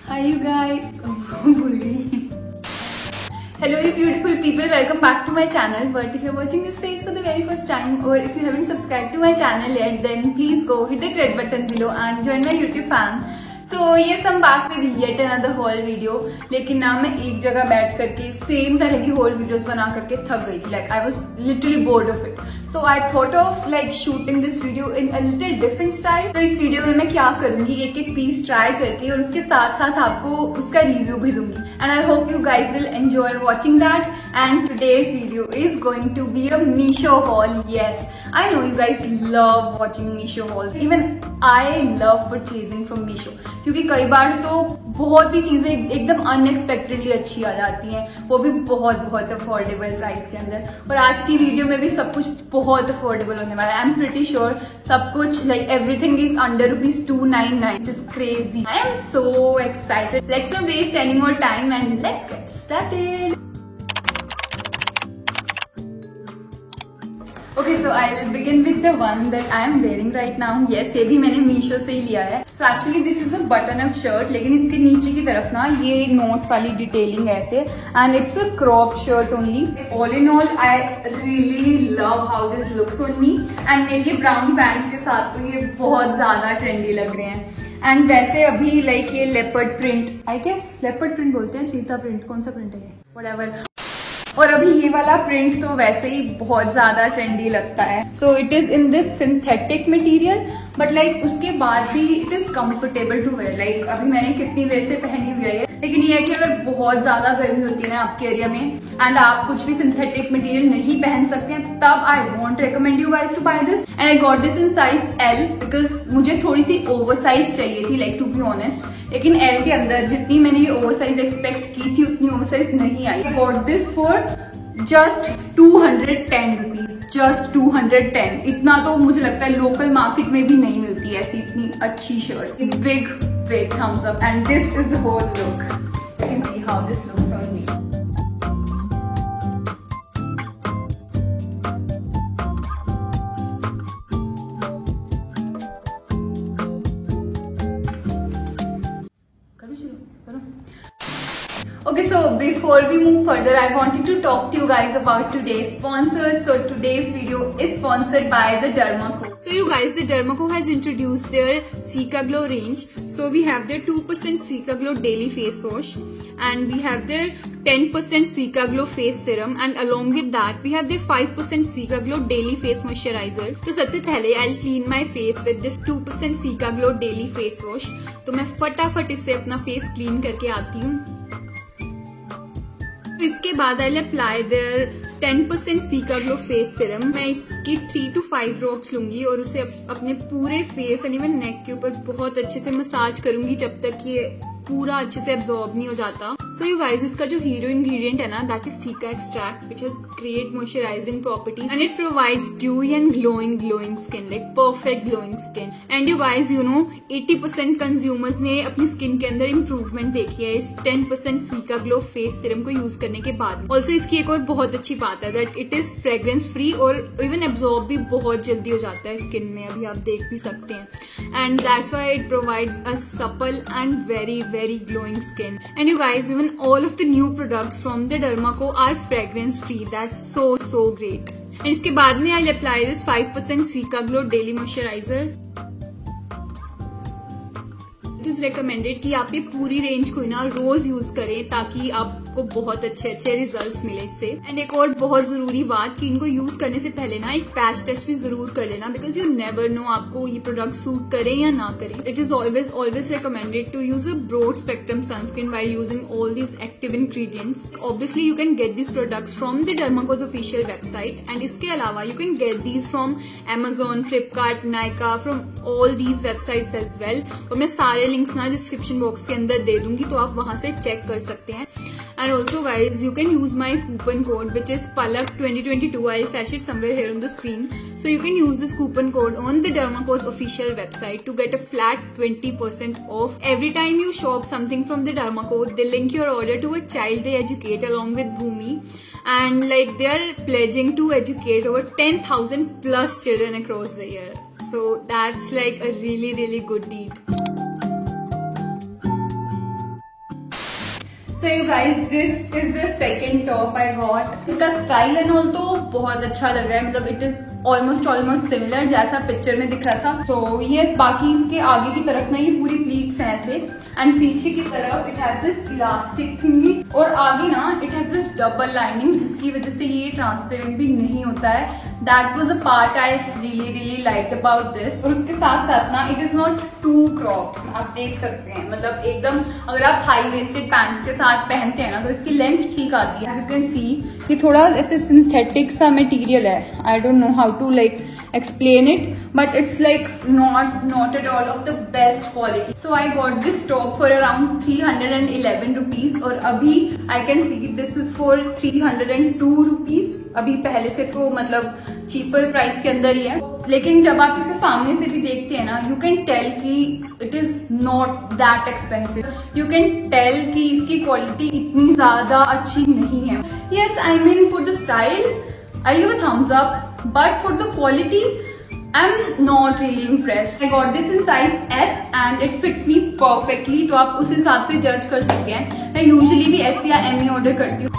Hi you guys. Hello you beautiful people, welcome back to my channel. But if you're watching this face for the very first time or if you haven't subscribed to my channel yet, then please go hit the red button below and join my YouTube fam. So yes, I'm back with yet another haul video. लेकिन ना मैं एक जगह बैठ करके same तरह की haul videos बना करके थक गई थी. Like I was literally bored of it. So I thought of like shooting this video in a little different style. तो इस वीडियो में मैं क्या करूंगी, एक एक पीस ट्राई करके और उसके साथ साथ आपको उसका रिव्यू भी दूंगी. And I hope you guys will enjoy watching that. And today's video is going to be a Meesho haul. Yes, I know you guys love watching Meesho hauls. Even I love purchasing from Meesho. क्योंकि कई बार तो बहुत ही चीजें एकदम unexpectedly अच्छी आ जाती हैं, वो भी बहुत अफोर्डेबल प्राइस के अंदर. और आज की वीडियो में भी सब कुछ बहुत अफोर्डेबल होने वाला है. आई एम प्रिटी श्योर सब कुछ like everything is under ₹299, which is crazy. I am so excited. Let's not waste any more time and let's get started. Okay, so I'll begin with the one that I am wearing right now. Yes, ये भी मैंने मीशो से ही लिया है. So actually this is a button-up shirt, लेकिन इसके नीचे की तरफ ना ये नोट वाली डिटेलिंग है ऐसे, and it's a crop shirt only. All in all, I really love how this looks on me. And मेरे ये brown pants के साथ तो ये बहुत ज्यादा ट्रेंडी लग रहे हैं. एंड वैसे अभी लाइक ये leopard print, I guess leopard print बोलते हैं, चीता प्रिंट, कौन सा प्रिंट है ये, व्हाटएवर. और अभी ये वाला प्रिंट तो वैसे ही बहुत ज्यादा ट्रेंडी लगता है. So it is in this synthetic material, but like उसके बाद भी it is comfortable to wear. Like अभी मैंने कितनी देर से पहनी हुई है ये, लेकिन ये है कि अगर बहुत ज्यादा गर्मी होती है ना आपके एरिया में एंड आप कुछ भी सिंथेटिक मटेरियल नहीं पहन सकते हैं, तब I want recommend you guys to buy this. And I got this in size L because मुझे थोड़ी सी ओवर साइज चाहिए थी, लाइक टू बी ऑनेस्ट. लेकिन L के अंदर जितनी मैंने ये ओवर साइज एक्सपेक्ट की थी उतनी ओवर साइज नहीं आई. I got this for just 210 rupees, just 210. इतना तो मुझे लगता है लोकल मार्केट में भी नहीं मिलती ऐसी इतनी अच्छी shirt. Big thumbs up and this is the whole look. You can see how this looks on me. Okay, so before we move further, I wanted to talk to you guys about today's sponsors. So today's video is sponsored by the Dermaco. So you guys, the Dermaco has introduced their Cica-Glow range. So we have their 2% Cica-Glow daily face wash, and we have their 10% Cica-Glow face serum, and along with that we have their 5% Cica-Glow daily face moisturizer. तो सबसे पहले I'll clean my face with this 2% Cica-Glow daily face wash. तो मैं फटाफट इससे अपना face clean करके आती हूँ. इसके बाद I apply there 10% Cica-Glow face serum. मैं इसकी 3 to 5 ड्रॉप्स लूंगी और उसे अपने पूरे फेस एंड इवन नेक के ऊपर बहुत अच्छे से मसाज करूंगी जब तक ये पूरा अच्छे से एब्जॉर्ब नहीं हो जाता. सो यू गाइज, इसका जो हीरो इंग्रेडिएंट है ना, that is Cica extract, which has great moisturising properties and it provides dewy and glowing skin, like perfect glowing skin. And you guys, you know 80% consumers ने अपनी skin के अंदर improvement देखी है इस 10% Cica-Glow फेस सीरम को use करने के बाद. ऑल्सो इसकी एक और बहुत अच्छी बात है that it is fragrance free और इवन एब्जॉर्ब भी बहुत जल्दी हो जाता है स्किन में, अभी आप देख भी सकते हैं. And that's why it provides a supple and very glowing skin. And you guys, even all of the new products from the Dermaco are fragrance free. That's so great. And इसके बाद में I'll apply this 5% Cica-Glow daily moisturizer. It is recommended कि आप ये पूरी range को ना रोज use करें ताकि आपको बहुत अच्छे रिजल्ट्स मिले इससे. एंड एक और बहुत जरूरी बात कि इनको यूज करने से पहले ना एक पैच टेस्ट भी जरूर कर लेना, बिकॉज यू नेवर नो आपको ये प्रोडक्ट सूट करे या ना करे. It is always recommended to use a broad spectrum sunscreen while using all these active ingredients. Obviously you can get this products from the Dermaco's official website, and इसके अलावा you can get these from Amazon, Flipkart, Nykaa, from all these websites as well. और मैं सारे links ना description box के अंदर दे दूंगी, तो आप वहां से चेक कर सकते हैं. And also guys, you can use my coupon code which is PALAK2022. I'll flash it somewhere here on the screen. So you can use this coupon code on the Dermaco's official website to get a flat 20% off. Every time you shop something from the Dermaco, they link your order to a child they educate along with Bhumi. And like they are pledging to educate over 10,000 plus children across the year. So that's like a really good deed. So you guys, this is the second top I got. इसका style and all तो बहुत अच्छा लग रहा है, मतलब it is almost similar जैसा picture में दिख रहा था। तो यस, बाकी इसके आगे की तरफ ना ये पूरी प्लीट्स हैं ऐसे, एंड पीछे की तरफ it has this elastic thingy, और आगे ना it has this double lining जिसकी वजह से ये ट्रांसपेरेंट भी नहीं होता है। That was a part I really liked about this. और उसके साथ साथ ना it is not too cropped, आप देख सकते हैं, मतलब एकदम अगर आप हाई वेस्टेड पैंट्स के साथ पहनते हैं ना तो इसकी लेंथ ठीक आती है। यू कैन सी कि थोड़ा ऐसे सिंथेटिक सा मटेरियल है, I don't know how to like explain it, but it's like not at all of the best quality. So I got this top for around 311 rupees, और अभी I can see this is for 302 rupees. अभी पहले से तो मतलब cheaper price के अंदर ही है, लेकिन जब आप इसे सामने से भी देखते हैं ना, यू कैन टेल कि it is not that expensive. You can tell कि इसकी क्वालिटी इतनी ज्यादा अच्छी नहीं है। Yes, I mean for the style I'll give a thumbs up, but for the quality, I'm not really impressed. I got this in size S and it fits me perfectly. तो आप उस हिसाब से जज कर सकते हैं। मैं यूजुअली भी S या M ही ऑर्डर करती हूँ।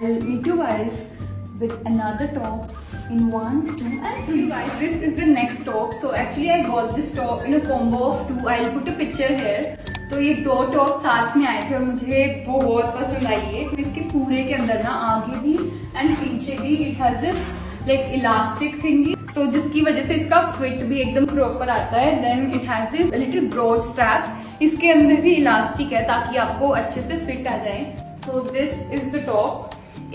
I'll meet you guys with another top in 1, 2 and 3. Guys, this is the next top. So actually I got this top in a combo of 2. I'll put a picture here. तो ये दो top साथ में आए थे और मुझे बहुत पसंद आई है। तो इसके पूरे के अंदर ना आगे भी एंड पीछे भी it has this like elastic thing, तो जिसकी वजह से इसका फिट भी एकदम प्रॉपर आता है। Then it has this little broad straps, इसके अंदर भी इलास्टिक है ताकि आपको अच्छे से फिट आ जाए। सो दिस इज द टॉप।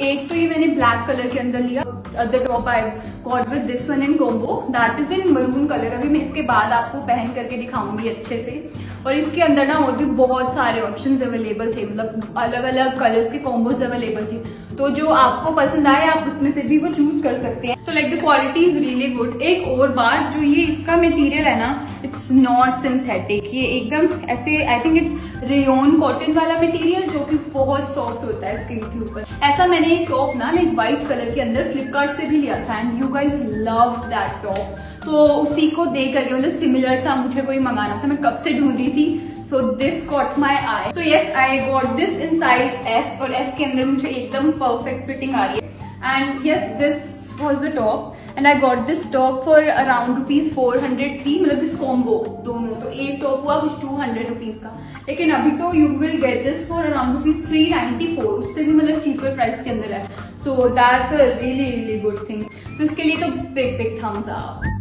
एक तो ये मैंने ब्लैक कलर के अंदर लिया, other top I got with this one in combo, that is in maroon colour. अभी मैं इसके बाद आपको पहन करके दिखाऊंगी अच्छे से। और इसके अंदर ना और भी बहुत सारे ऑप्शंस अवेलेबल थे, मतलब अलग अलग कलर्स के कॉम्बोज अवेलेबल थे, तो जो आपको पसंद आए आप उसमें से भी वो चूज कर सकते हैं। So like the quality is really good. एक और बात, जो ये इसका मटेरियल है ना, इट्स नॉट सिंथेटिक, ये एकदम ऐसे I think it's rayon cotton वाला मटेरियल जो कि बहुत सॉफ्ट होता है स्किन के ऊपर। ऐसा मैंने एक टॉप ना लाइक व्हाइट कलर के अंदर फ्लिपकार्ट से भी लिया था and you guys love that top. तो उसी को देख करके मतलब सिमिलर सा मुझे कोई मंगाना था, मैं कब से ढूंढ रही थी। So this caught my I. So yes, I got this in size S, और एस के अंदर मुझे एकदम परफेक्ट फिटिंग आ रही है। And yes, this was the top and I got this top for around rupees 403, मतलब दिस कॉम्बो दोनों। तो एक टॉप हुआ कुछ 200 रुपीज का, लेकिन अभी तो you will get this for around rupees 394, उससे भी मतलब चीपर प्राइस के अंदर है। So that's a really good thing. तो इसके लिए तो big thumbs up.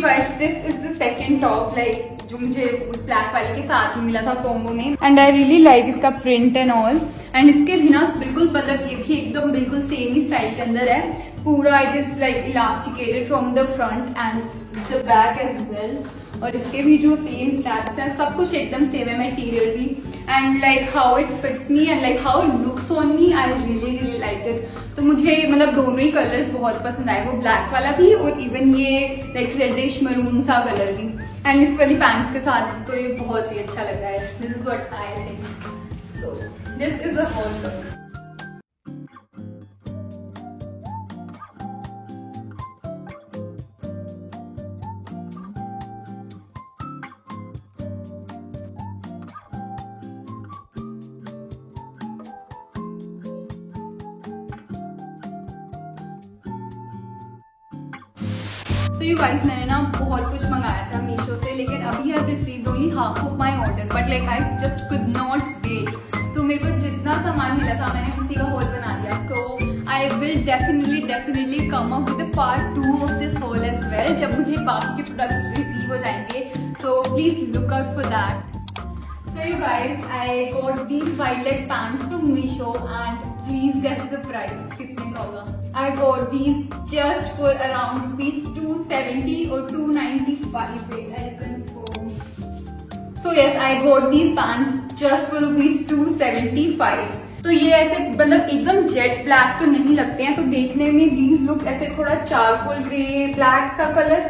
Guys, this is the second top, like जो मुझे उस ब्लैक वाले के साथ में मिला था कॉम्बो में, एंड आई रियली लाइक इसका प्रिंट एंड ऑल। एंड इसके भी ना बिल्कुल मतलब ये भी एकदम बिल्कुल सेम ही स्टाइल के अंदर है पूरा। It is like elasticated from the front and the back as well, और इसके भी जो सेम स्ट्रैप्स हैं सब कुछ एकदम सेम है मटेरियल भी, and like how it fits me and like how it looks on me, I really like it. तो मुझे मतलब दोनों ही कलर्स बहुत पसंद आए, वो ब्लैक वाला भी और इवन ये लाइक रेडिश मरून सा कलर भी, एंड इस वाली पैंट्स के साथ तो ये बहुत ही अच्छा लग रहा है। This is what I think. So this is a whole look. So you guys, मैंने ना बहुत कुछ मंगाया था मीशो से, लेकिन अभी I received only half of my order, but like I just could not wait. तो मेरे को जितना सामान मिला था मैंने किसी का हॉल बना दिया। So I will definitely come up with part 2 of this haul as well, जब मुझे बाकी के प्रोडक्ट्स रिसीव हो जाएंगे। So please look out for that. So you guys, I got these wide leg pants from Meesho and please guess the price. कितने का होगा? I got these just for around rupees 270 or 295. Wait, I'll confirm. So yes, I got these pants just for rupees 275. तो ये ऐसे मतलब एकदम jet black तो नहीं लगते हैं, तो देखने में these look ऐसे थोड़ा चारकोल ग्रे ब्लैक सा colour.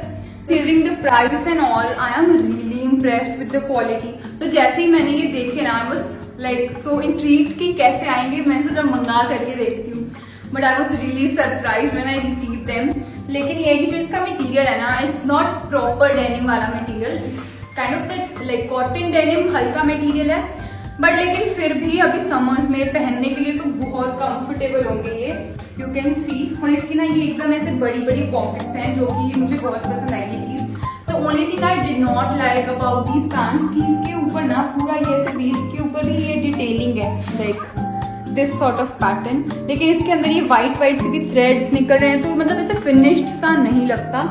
Considering the price and all, I am really impressed with the quality. तो जैसे ही मैंने ये देखे ना, I was like so intrigued कि कैसे आएंगे. मैं सोचा मंगा करके देखती हूँ, but I was really surprised when I received them. लेकिन ये कि जो इसका मटेरियल है ना, it's not proper denim वाला material. It's kind of that like cotton denim हल्का मटेरियल है, बट लेकिन फिर भी अभी समर्स में पहनने के लिए तो बहुत कंफर्टेबल होंगे ये. You can see. और इसकी ना ये एकदम ऐसे बड़ी बड़ी पॉकेट्स हैं जो कि मुझे बहुत पसंद आई ये चीज. तो only thing I did not like about these pants कि इसके ऊपर ना पूरा ये ऐसे वेस्ट के ऊपर ही ये डिटेलिंग है, like this sort of pattern. लेकिन इसके अंदर ये व्हाइट से भी थ्रेड्स निकल रहे हैं, तो मतलब ऐसे फिनिश्ड सा नहीं लगता.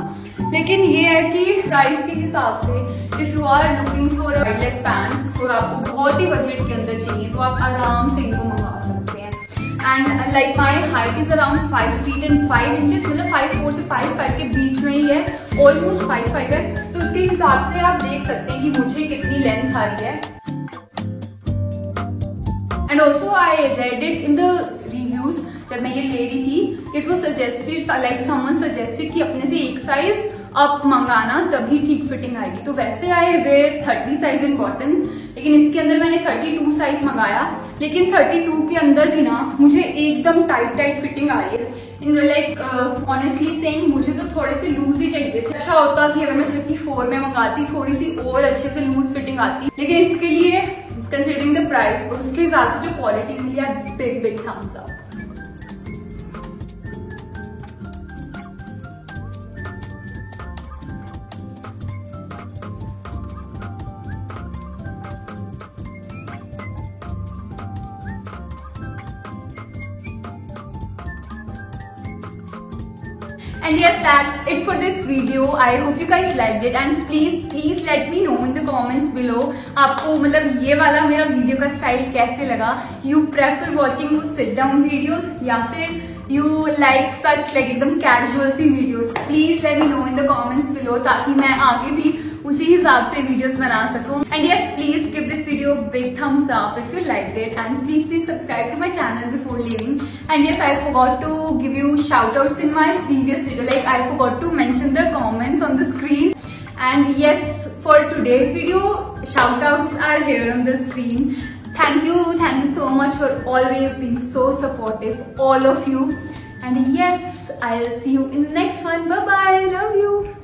लेकिन ये है कि प्राइस के हिसाब से if you are looking for wide leg pants और आपको बहुत ही बजट के अंदर चाहिए तो आप आराम से इनको मंगा सकते हैं. And like my height is around 5 feet and 5 inches, मतलब 5'4" से 5'5" के बीच में ही है, ऑलमोस्ट 5'5" है. तो उसके हिसाब से आप देख सकते हैं कि मुझे कितनी लेंथ आ रही है. And also I read it in the reviews. जब मैं ये ले रही थी, it was suggested like someone suggested कि अपने से एक साइज अप मंगाना तभी ठीक फिटिंग आएगी. तो वैसे आई वेयर 30 साइज इन बॉटम्स, लेकिन इसके अंदर मैंने 32 साइज मंगाया. लेकिन 32 के अंदर भी ना मुझे एकदम टाइट फिटिंग आ रही है. इन लाइक ऑनेस्टली सेइंग मुझे तो थोड़े से लूज ही चाहिए थे. अच्छा होता कि अगर मैं 34 में मंगाती थोड़ी सी और अच्छे से लूज फिटिंग आती. लेकिन इसके लिए कंसिडरिंग द प्राइस और उसके हिसाब से जो क्वालिटी मिली है, big thumbs up. And yes, that's it for this video. I hope you guys liked it and please let me know in the comments below आपको मतलब ये वाला मेरा वीडियो का स्टाइल कैसे लगा. You prefer watching वो sit down videos या फिर you like such like एकदम casual C videos. Please let me know in the comments below ताकि मैं आगे भी उसी हिसाब से वीडियोस बना सकूं. And yes, please give this video a big thumbs up if you liked it and please subscribe to my channel before leaving. And yes, I forgot to give you shout outs in my previous video, like I forgot to mention the comments on the screen. And yes, for today's video, shout outs are here on the screen. Thank you so much for always being so supportive, all of you. And yes, I'll see you in the next one. Bye bye, love you.